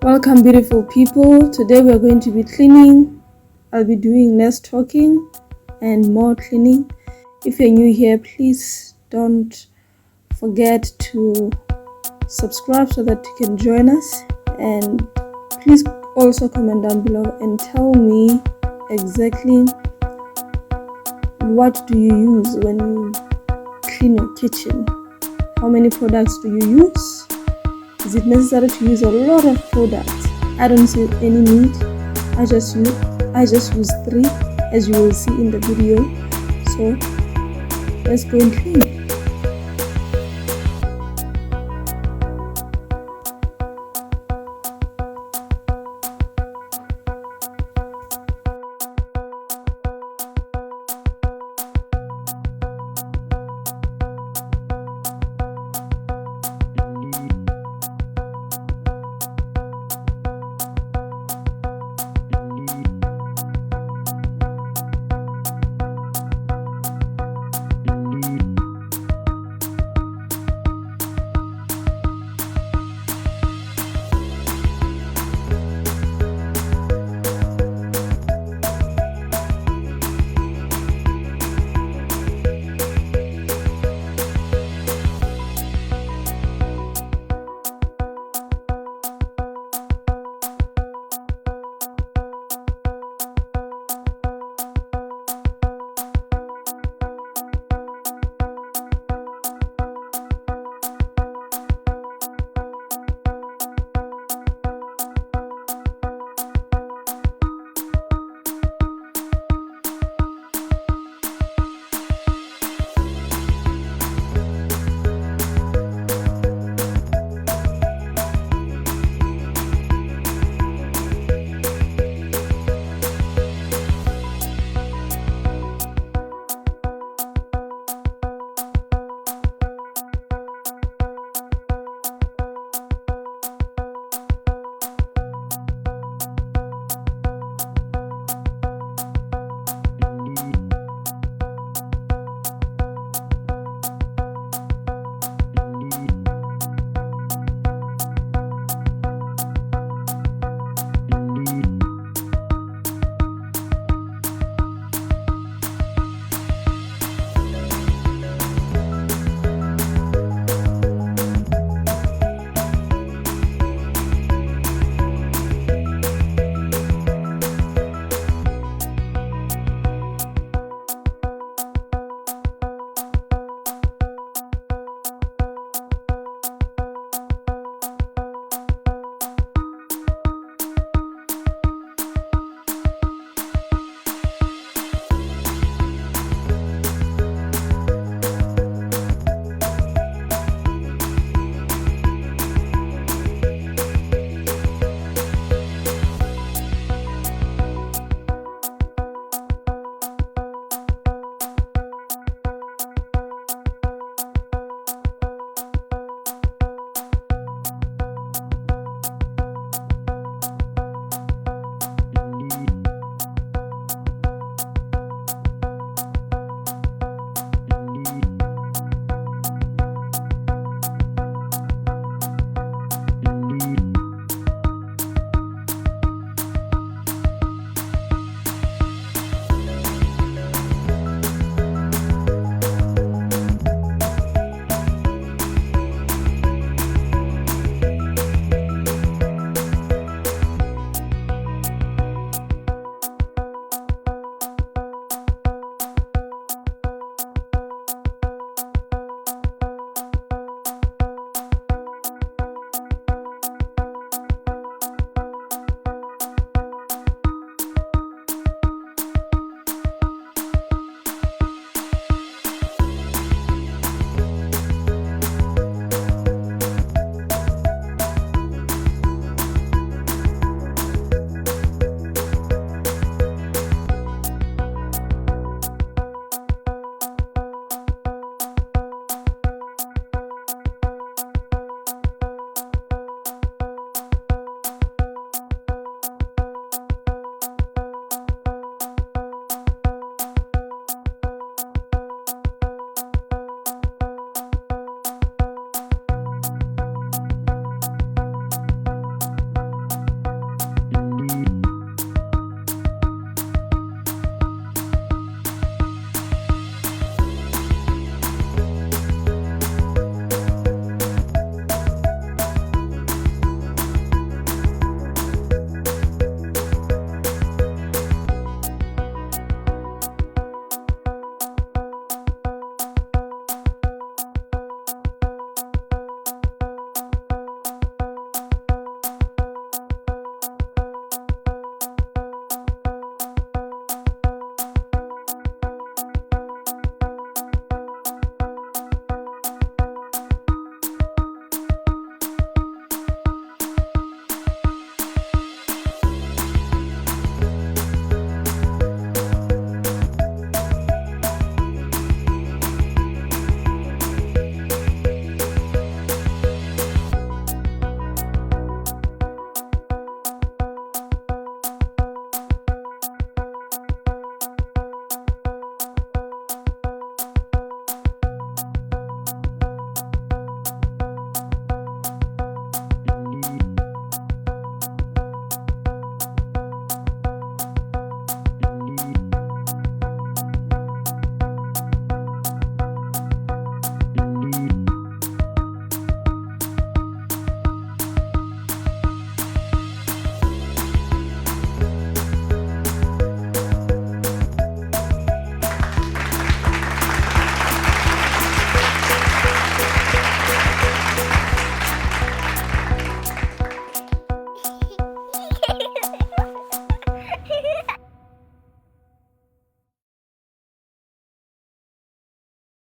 Welcome, beautiful people. Today we are going to be cleaning. I'll be doing less talking and more cleaning. If you're new here, please don't forget to subscribe so that you can join us, and please also comment down below and tell me exactly what do you use when you clean your kitchen. How many products do you use? Is it necessary to use a lot of products? I don't see any need. I just use 3, as you will see in the video. So let's go and clean.